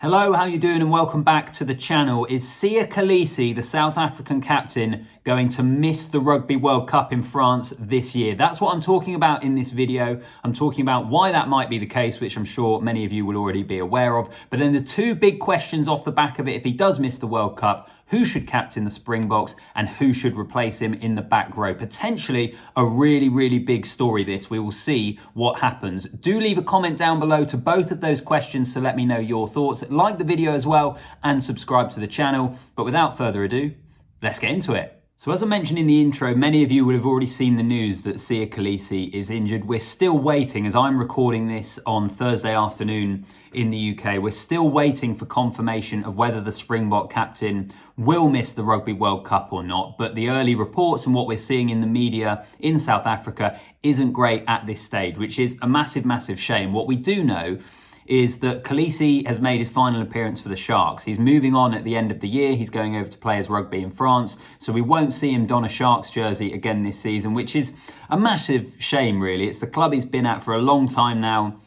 Hello, how you doing and welcome back to the channel. Is Siya Kolisi, the South African captain, going to miss the Rugby World Cup in France this year? That's what I'm talking about in this video. I'm talking about why that might be the case, which I'm sure many of you will already be aware of. But then the two big questions off the back of it, if he does miss the World Cup, who should captain the Springboks and who should replace him in the back row? Potentially a really big story this. We will see what happens. Do leave a comment down below to both of those questions to let me know your thoughts. Like the video as well and subscribe to the channel. But without further ado, let's get into it. So as I mentioned in the intro, many of you would have already seen the news that Siya Kolisi is injured. We're still waiting, as I'm recording this on Thursday afternoon in the UK, we're still waiting for confirmation of whether the Springbok captain will miss the Rugby World Cup or not. But the early reports and what we're seeing in the media in South Africa isn't great at this stage, which is a massive shame. What we do know is that Kolisi has made his final appearance for the Sharks. He's moving on at the end of the year. He's going over to play his rugby in France. So we won't see him don a Sharks jersey again this season, which is a massive shame, really. It's the club he's been at for a long time now.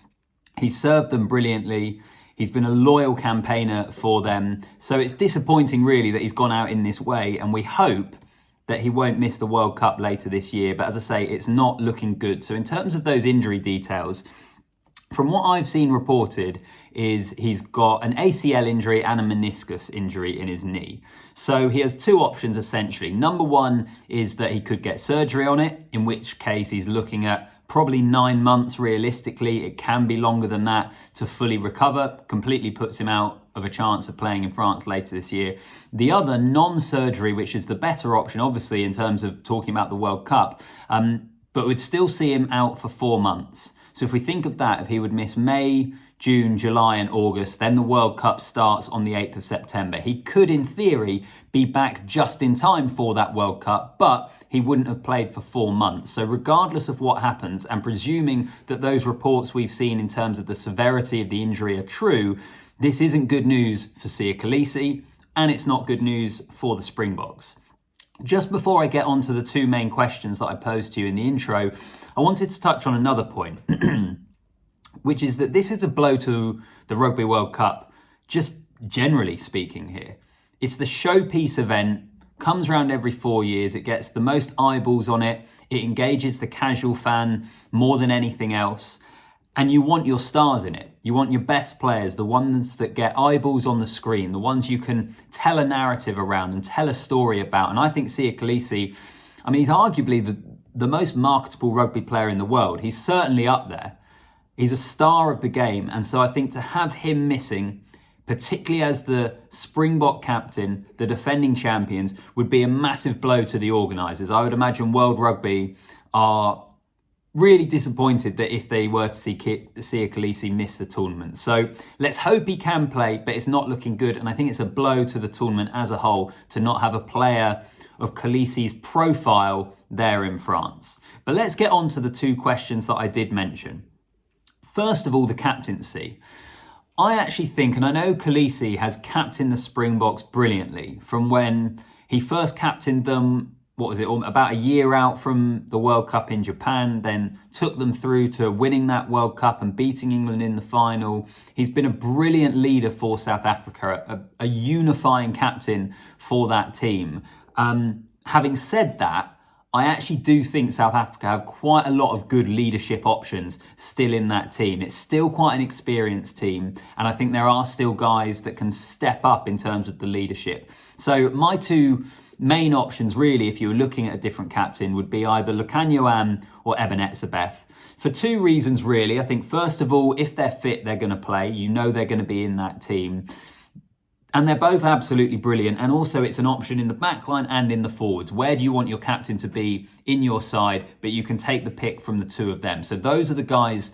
He's served them brilliantly. He's been a loyal campaigner for them. So it's disappointing, really, that he's gone out in this way. And we hope that he won't miss the World Cup later this year. But as I say, it's not looking good. So in terms of those injury details, from what I've seen reported is he's got an ACL injury and a meniscus injury in his knee. So he has two options essentially. Number one is that he could get surgery on it, in which case he's looking at probably 9 months realistically. It can be longer than that to fully recover. Completely puts him out of a chance of playing in France later this year. The other, non-surgery, which is the better option obviously in terms of talking about the World Cup, but would still see him out for 4 months. So if we think of that, if he would miss May, June, July and August, then the World Cup starts on the 8th of September. He could, in theory, be back just in time for that World Cup, but he wouldn't have played for 4 months. So regardless of what happens, and presuming that those reports we've seen in terms of the severity of the injury are true, this isn't good news for Siya Kolisi, and it's not good news for the Springboks. Just before I get on to the two main questions that I posed to you in the intro, I wanted to touch on another point, which is that this is a blow to the Rugby World Cup, just generally speaking here. It's the showpiece event, comes around every 4 years, it gets the most eyeballs on it, it engages the casual fan more than anything else, and you want your stars in it. You want your best players, the ones that get eyeballs on the screen, the ones you can tell a narrative around and tell a story about. And I think Siya Kolisi, I mean, he's arguably the most marketable rugby player in the world. He's certainly up there. He's a star of the game. And so I think to have him missing, particularly as the Springbok captain, the defending champions, would be a massive blow to the organisers. I would imagine World Rugby are really disappointed that if they were to see Siya Kolisi miss the tournament. So let's hope he can play, but it's not looking good. And I think it's a blow to the tournament as a whole to not have a player of Kolisi's profile there in France. But let's get on to the two questions that I did mention. First of all, the captaincy. I actually think, and I know Kolisi has captained the Springboks brilliantly from when he first captained them, what was it, about a year out from the World Cup in Japan, then took them through to winning that World Cup and beating England in the final. He's been a brilliant leader for South Africa, a unifying captain for that team. Having said that, I actually do think South Africa have quite a lot of good leadership options still in that team. It's still quite an experienced team, and I think there are still guys that can step up in terms of the leadership. So my two main options, really, if you were looking at a different captain, would be either Lukhanyo Am or Eben Etzebeth. For two reasons, really. I think, first of all, if they're fit, they're going to play. You know they're going to be in that team. And they're both absolutely brilliant. And also it's an option in the back line and in the forwards. Where do you want your captain to be in your side? But you can take the pick from the two of them. So those are the guys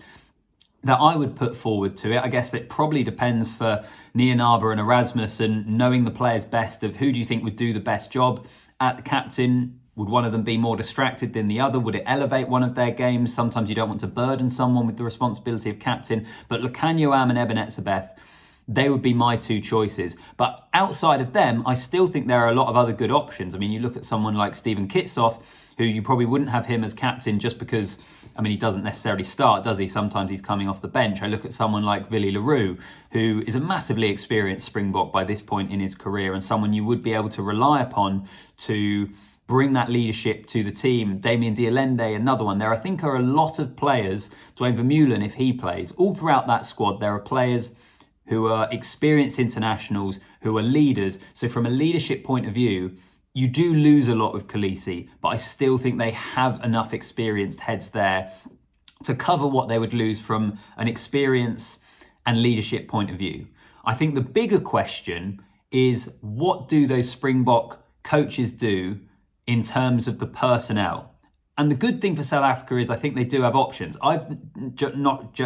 that I would put forward to it. I guess it probably depends for Nianaba and Erasmus and knowing the players best of who do you think would do the best job at the captain. Would one of them be more distracted than the other? Would it elevate one of their games? Sometimes you don't want to burden someone with the responsibility of captain. But Lukhanyo Am and Eben Etzebeth, they would be my two choices. But outside of them, I still think there are a lot of other good options. I mean, you look at someone like Steven Kitshoff, who you probably wouldn't have him as captain just because, I mean, he doesn't necessarily start, does he? Sometimes he's coming off the bench. I look at someone like Willy Leroux, who is a massively experienced Springbok by this point in his career and someone you would be able to rely upon to bring that leadership to the team. Damien Dialende, another one. There, I think, are a lot of players, Dwayne Vermeulen, if he plays, all throughout that squad, there are players who are experienced internationals, who are leaders. So from a leadership point of view, you do lose a lot with Kolisi, but I still think they have enough experienced heads there to cover what they would lose from an experience and leadership point of view. I think the bigger question is, what do those Springbok coaches do in terms of the personnel? And the good thing for South Africa is I think they do have options. I've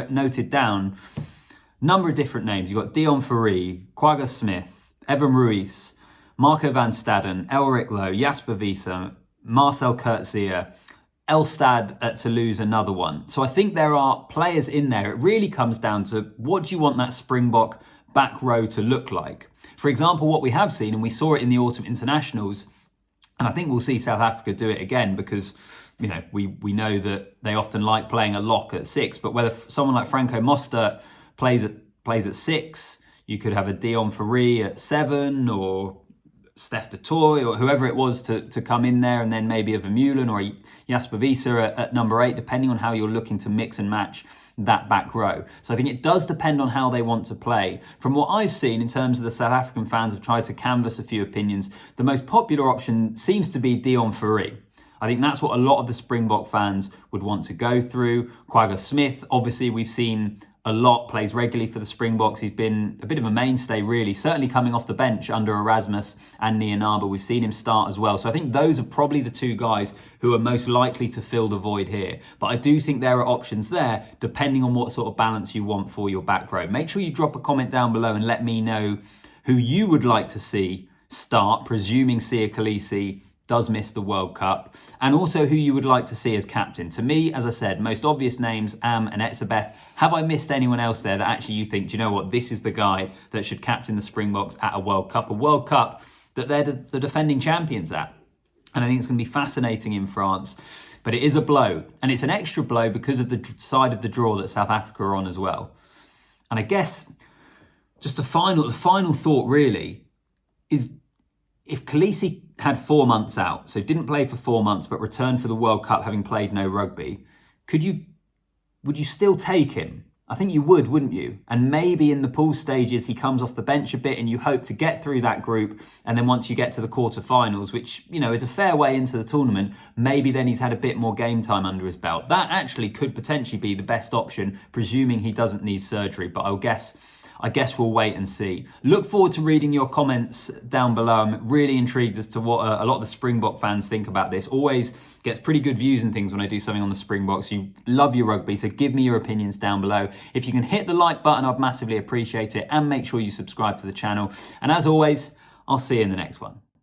noted down a number of different names. You've got Dion Fourie, Quagga Smith, Evan Ruiz, Marco van Staden, Elric Lowe, Jasper Wiese, Marcel Kurtzia, Elstad at Toulouse, another one. So I think there are players in there. It really comes down to, what do you want that Springbok back row to look like? For example, what we have seen, and we saw it in the autumn internationals, and I think we'll see South Africa do it again because, you know, we know that they often like playing a lock at 6, but whether someone like Franco Mostert plays at 6, you could have a Dion Fourie at 7, or Steph de Toy, or whoever it was to come in there, and then maybe a Vermeulen or a Jasper Wiese at number 8, depending on how you're looking to mix and match that back row. So I think it does depend on how they want to play. From what I've seen in terms of the South African fans have tried to canvass a few opinions, the most popular option seems to be Dion Fourie. I think that's what a lot of the Springbok fans would want to go through. Quagga Smith, obviously we've seen a lot, plays regularly for the Springboks. He's been a bit of a mainstay, really, certainly coming off the bench under Erasmus and Nianaba. We've seen him start as well. So I think those are probably the two guys who are most likely to fill the void here. But I do think there are options there, depending on what sort of balance you want for your back row. Make sure you drop a comment down below and let me know who you would like to see start, presuming Siya Kolisi does miss the World Cup, and also who you would like to see as captain. To me, as I said, most obvious names, Am and Etzebeth. Have I missed anyone else there that actually you think, do you know what, this is the guy that should captain the Springboks at a World Cup that they're the defending champions at? And I think it's going to be fascinating in France, but it is a blow, and it's an extra blow because of the side of the draw that South Africa are on as well. And I guess just the final thought really is, if Kolisi had 4 months out, so didn't play for 4 months, but returned for the World Cup having played no rugby, would you still take him? I think you would, wouldn't you? And maybe in the pool stages, he comes off the bench a bit and you hope to get through that group. And then once you get to the quarterfinals, which, you know, is a fair way into the tournament, maybe then he's had a bit more game time under his belt. That actually could potentially be the best option, presuming he doesn't need surgery. But I guess we'll wait and see. Look forward to reading your comments down below. I'm really intrigued as to what a lot of the Springbok fans think about this. Always gets pretty good views and things when I do something on the Springboks. You love your rugby, so give me your opinions down below. If you can hit the like button, I'd massively appreciate it. And make sure you subscribe to the channel. And as always, I'll see you in the next one.